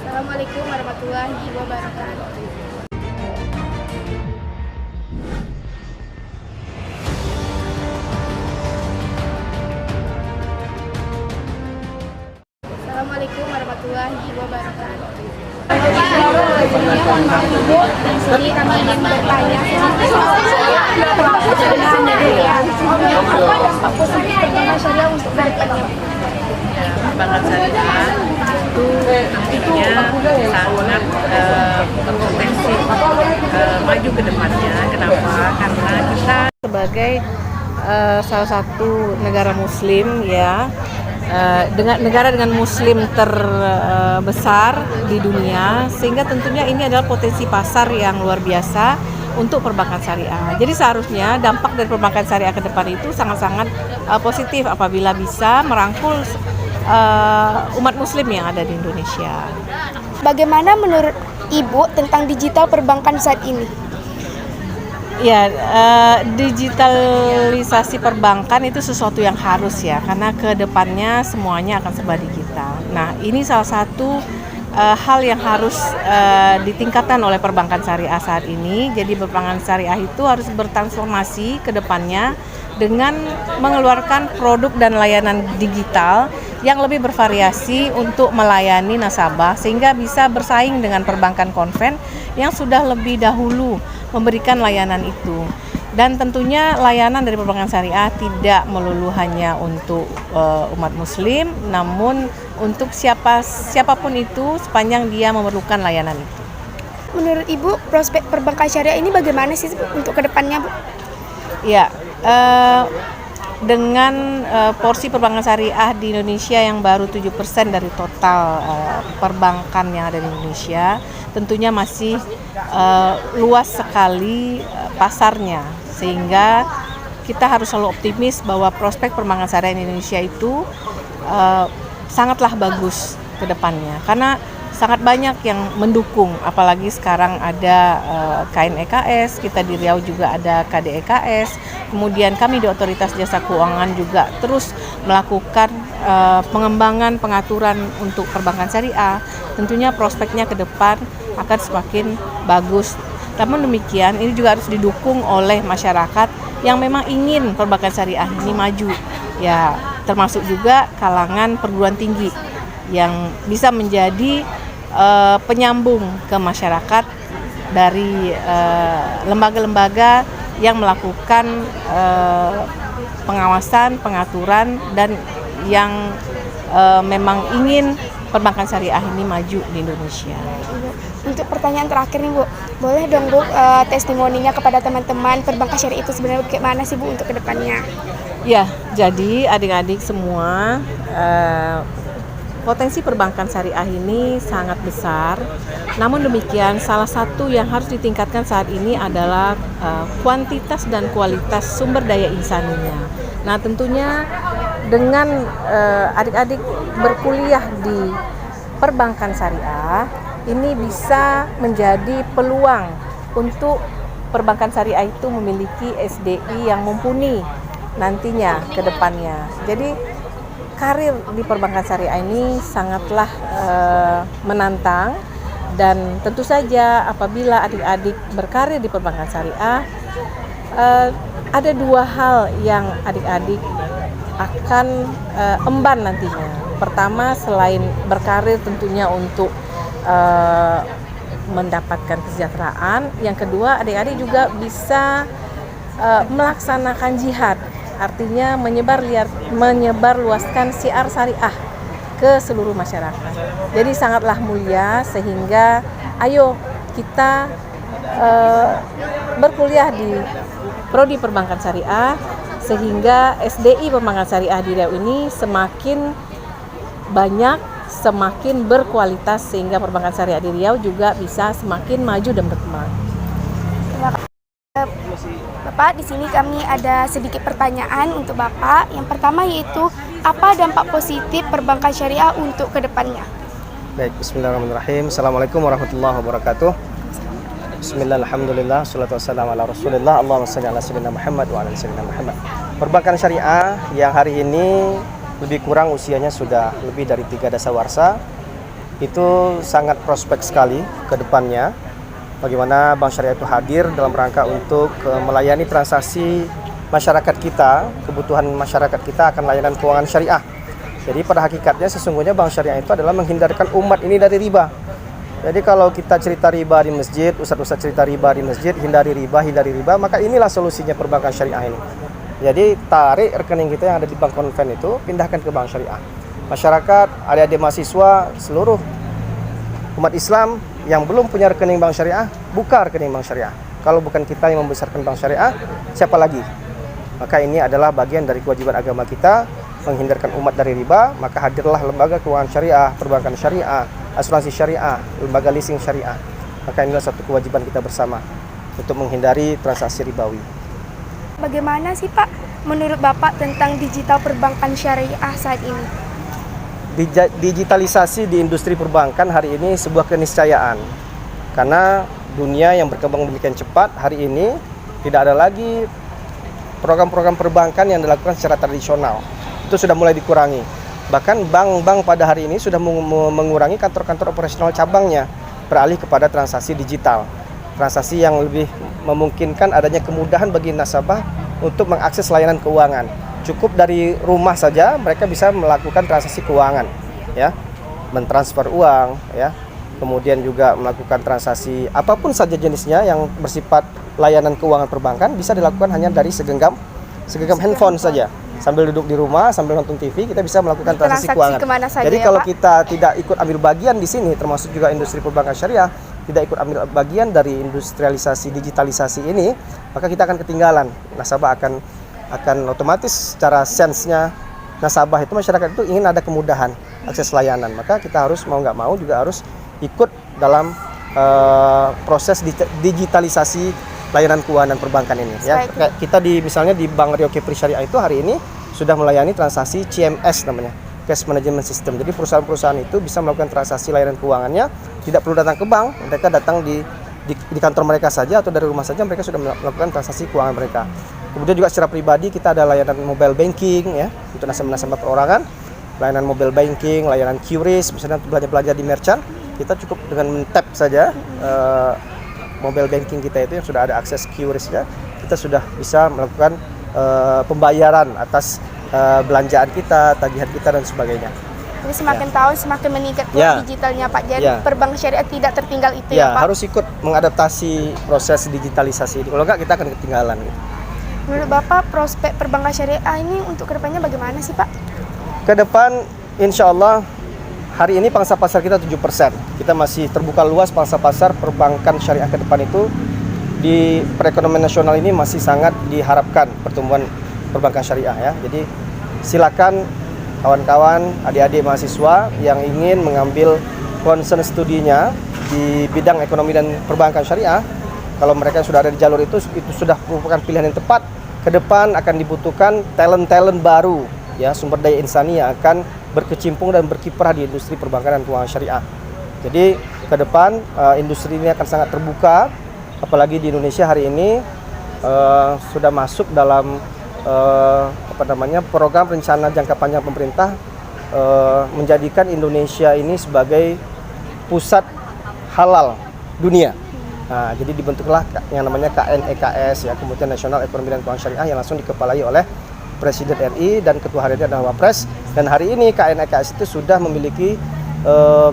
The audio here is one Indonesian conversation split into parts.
Assalamualaikum warahmatullahi wabarakatuh. Assalamualaikum warahmatullahi wabarakatuh. Di sini kami ingin bertanya perbankan syariah untuk kedepannya. Perbankan syariah itu tentunya sangat berpotensi maju ke depannya. Kenapa? Karena kita sebagai salah satu negara muslim ya, dengan negara dengan muslim terbesar di dunia, sehingga tentunya ini adalah potensi pasar yang luar biasa untuk perbankan syariah. Jadi seharusnya dampak dari perbankan syariah ke depan itu sangat-sangat positif apabila bisa merangkul umat muslim yang ada di Indonesia. Bagaimana menurut Ibu tentang digital perbankan saat ini? Ya, digitalisasi perbankan itu sesuatu yang harus ya, karena ke depannya semuanya akan serba digital. Nah, ini salah satu hal yang harus ditingkatkan oleh perbankan syariah saat ini. Jadi perbankan syariah itu harus bertransformasi ke depannya dengan mengeluarkan produk dan layanan digital yang lebih bervariasi untuk melayani nasabah sehingga bisa bersaing dengan perbankan konven yang sudah lebih dahulu memberikan layanan itu. Dan tentunya layanan dari perbankan syariah tidak melulu hanya untuk umat muslim, namun untuk siapapun itu sepanjang dia memerlukan layanan itu. Menurut Ibu, prospek perbankan syariah ini bagaimana sih untuk kedepannya, Bu? Ya, dengan porsi perbankan syariah di Indonesia yang baru 7% dari total perbankan yang ada di Indonesia, tentunya masih luas sekali pasarnya, sehingga kita harus selalu optimis bahwa prospek perbankan syariah di Indonesia itu sangatlah bagus ke depannya, karena sangat banyak yang mendukung, apalagi sekarang ada KNEKS, kita di Riau juga ada KDEKS, kemudian kami di Otoritas Jasa Keuangan juga terus melakukan pengembangan pengaturan untuk perbankan syariah. Tentunya prospeknya ke depan akan semakin bagus. Namun demikian, ini juga harus didukung oleh masyarakat yang memang ingin perbankan syariah ini maju, ya, termasuk juga kalangan perguruan tinggi yang bisa menjadi penyambung ke masyarakat dari lembaga-lembaga yang melakukan pengawasan, pengaturan, dan yang memang ingin perbankan syariah ini maju di Indonesia. Untuk pertanyaan terakhir nih, Bu, boleh dong Bu testimoninya kepada teman-teman perbankan syariah itu sebenarnya bagaimana sih Bu untuk kedepannya? Ya, jadi adik-adik semua, potensi perbankan syariah ini sangat besar. Namun demikian, salah satu yang harus ditingkatkan saat ini adalah kuantitas dan kualitas sumber daya insaninya. Nah, tentunya dengan adik-adik berkuliah di perbankan syariah, ini bisa menjadi peluang untuk perbankan syariah itu memiliki SDI yang mumpuni nantinya ke depannya. Jadi karir di perbankan syariah ini sangatlah menantang, dan tentu saja apabila adik-adik berkarir di perbankan syariah, ada dua hal yang adik-adik akan emban nantinya. Pertama, selain berkarir tentunya untuk mendapatkan kesejahteraan, yang kedua adik-adik juga bisa melaksanakan jihad. Artinya menyebarluaskan syiar syariah ke seluruh masyarakat. Jadi sangatlah mulia, sehingga ayo kita berkuliah di prodi perbankan syariah, sehingga SDI perbankan syariah di Riau ini semakin banyak, semakin berkualitas, sehingga perbankan syariah di Riau juga bisa semakin maju dan berkembang. Terima kasih. Bapak, di sini kami ada sedikit pertanyaan untuk Bapak. Yang pertama yaitu, apa dampak positif perbankan syariah untuk kedepannya? Baik, bismillahirrahmanirrahim. Assalamualaikum warahmatullahi wabarakatuh. Bismillah, alhamdulillah, salatu wassalamu ala rasulillah, Allahumma salli ala sayyidina Muhammad wa ala sayyidina Muhammad. Perbankan syariah yang hari ini lebih kurang usianya sudah lebih dari 3 dasawarsa, itu sangat prospek sekali ke depannya. Bagaimana bank syariah itu hadir dalam rangka untuk melayani transaksi masyarakat kita, kebutuhan masyarakat kita akan layanan keuangan syariah. Jadi pada hakikatnya sesungguhnya bank syariah itu adalah menghindarkan umat ini dari riba. Jadi kalau kita cerita riba di masjid, ustaz-ustaz cerita riba di masjid, hindari riba, maka inilah solusinya perbankan syariah ini. Jadi tarik rekening kita yang ada di bank konven itu, pindahkan ke bank syariah. Masyarakat, adik-adik mahasiswa, seluruh umat Islam yang belum punya rekening bank syariah, buka rekening bank syariah. Kalau bukan kita yang membesarkan bank syariah, siapa lagi? Maka ini adalah bagian dari kewajiban agama kita, menghindarkan umat dari riba. Maka hadirlah lembaga keuangan syariah, perbankan syariah, asuransi syariah, lembaga leasing syariah. Maka inilah satu kewajiban kita bersama untuk menghindari transaksi ribawi. Bagaimana sih Pak menurut Bapak tentang digital perbankan syariah saat ini? Digitalisasi di industri perbankan hari ini sebuah keniscayaan. Karena dunia yang berkembang demikian cepat, hari ini tidak ada lagi program-program perbankan yang dilakukan secara tradisional. Itu sudah mulai dikurangi. Bahkan bank-bank pada hari ini sudah mengurangi kantor-kantor operasional cabangnya, beralih kepada transaksi digital. Transaksi yang lebih memungkinkan adanya kemudahan bagi nasabah untuk mengakses layanan keuangan. Cukup dari rumah saja mereka bisa melakukan transaksi keuangan, ya, mentransfer uang, ya, kemudian juga melakukan transaksi apapun saja jenisnya yang bersifat layanan keuangan perbankan bisa dilakukan hanya dari segenggam handphone saja. Sambil duduk di rumah, sambil nonton TV, kita bisa melakukan transaksi keuangan. Saja, jadi ya, kalau Pak? kita tidak ikut ambil bagian di sini, termasuk juga industri perbankan syariah, tidak ikut ambil bagian dari industrialisasi, digitalisasi ini, maka kita akan ketinggalan. Nasabah akan otomatis secara sense-nya nasabah itu, masyarakat itu ingin ada kemudahan akses layanan. Maka kita harus mau nggak mau juga harus ikut dalam proses digitalisasi layanan keuangan perbankan ini. Ya, kayak kita misalnya di Bank Riau Kepri Syariah itu hari ini sudah melayani transaksi CMS namanya, Cash Management System. Jadi perusahaan-perusahaan itu bisa melakukan transaksi layanan keuangannya, tidak perlu datang ke bank, mereka datang di kantor mereka saja atau dari rumah saja mereka sudah melakukan transaksi keuangan mereka. Kemudian juga secara pribadi kita ada layanan mobile banking, ya, untuk nasabah-nasabah perorangan, layanan mobile banking, layanan QRIS, misalnya belanja-belanja di merchant, kita cukup dengan men-tap saja mobile banking kita itu yang sudah ada akses QRIS-nya, kita sudah bisa melakukan pembayaran atas belanjaan kita, tagihan kita dan sebagainya. Jadi semakin tahun semakin meningkat digitalnya Pak. Jadi perbankan syariah tidak tertinggal itu ya Pak? Harus ikut mengadaptasi proses digitalisasi ini. Kalau enggak kita akan ketinggalan. Menurut Bapak prospek perbankan syariah ini untuk kedepannya bagaimana sih Pak? Ke depan insya Allah hari ini pangsa pasar kita 7%. Kita masih terbuka luas pangsa pasar perbankan syariah ke depan itu. Di perekonomian nasional ini masih sangat diharapkan pertumbuhan perbankan syariah, ya. Jadi silakan kawan-kawan, adik-adik mahasiswa yang ingin mengambil concern studinya di bidang ekonomi dan perbankan syariah, kalau mereka sudah ada di jalur itu sudah merupakan pilihan yang tepat. Ke depan akan dibutuhkan talent-talent baru, ya, sumber daya insani yang akan berkecimpung dan berkiprah di industri perbankan dan keuangan syariah. Jadi ke depan industri ini akan sangat terbuka, apalagi di Indonesia hari ini sudah masuk dalam program rencana jangka panjang pemerintah menjadikan Indonesia ini sebagai pusat halal dunia. Nah, jadi dibentuklah yang namanya KNEKS, ya, Kementerian Nasional Ekonomi dan Keuangan Syariah, yang langsung dikepalai oleh Presiden RI dan Ketua Harian adalah Wapres. Dan hari ini KNEKS itu sudah memiliki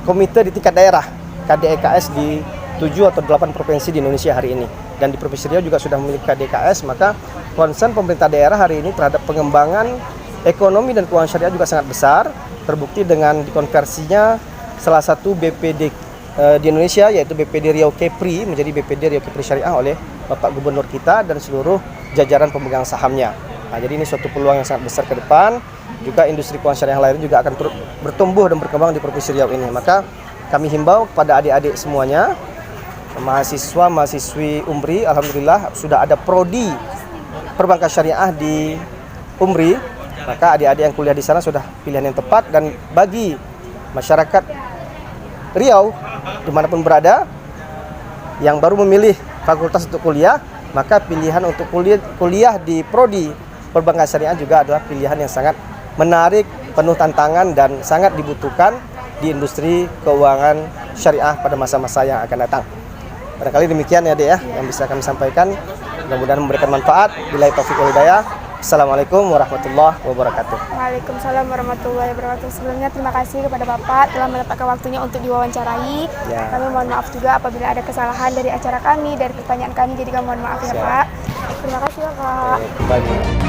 komite di tingkat daerah, KDEKS di 7 atau 8 provinsi di Indonesia hari ini. Dan di Provinsi Riau juga sudah memiliki KDKS, maka concern pemerintah daerah hari ini terhadap pengembangan ekonomi dan keuangan syariah juga sangat besar. Terbukti dengan dikonversinya salah satu BPD di Indonesia, yaitu BPD Riau Kepri menjadi BPD Riau Kepri Syariah oleh Bapak Gubernur kita dan seluruh jajaran pemegang sahamnya. Nah, jadi ini suatu peluang yang sangat besar ke depan. Juga industri keuangan syariah lain juga akan bertumbuh dan berkembang di Provinsi Riau ini. Maka kami himbau kepada adik-adik semuanya, mahasiswa, mahasiswi UMRI, alhamdulillah sudah ada prodi perbankan syariah di UMRI. Maka adik-adik yang kuliah di sana sudah pilihan yang tepat. Dan bagi masyarakat Riau dimanapun berada yang baru memilih fakultas untuk kuliah, maka pilihan untuk kuliah di prodi perbankan syariah juga adalah pilihan yang sangat menarik, penuh tantangan dan sangat dibutuhkan di industri keuangan syariah pada masa-masa yang akan datang. Barangkali demikian ya Dek ya yang bisa kami sampaikan. Mudah-mudahan memberikan manfaat. Billahi taufiq wal hidayah. Assalamualaikum warahmatullahi wabarakatuh. Waalaikumsalam warahmatullahi wabarakatuh. Sebelumnya terima kasih kepada Bapak telah menyempatkan waktunya untuk diwawancarai. Ya. Kami mohon maaf juga apabila ada kesalahan dari acara kami, dari pertanyaan kami. Jadi kami mohon maaf ya Siap. Pak. Terima kasih Bapak. Baik.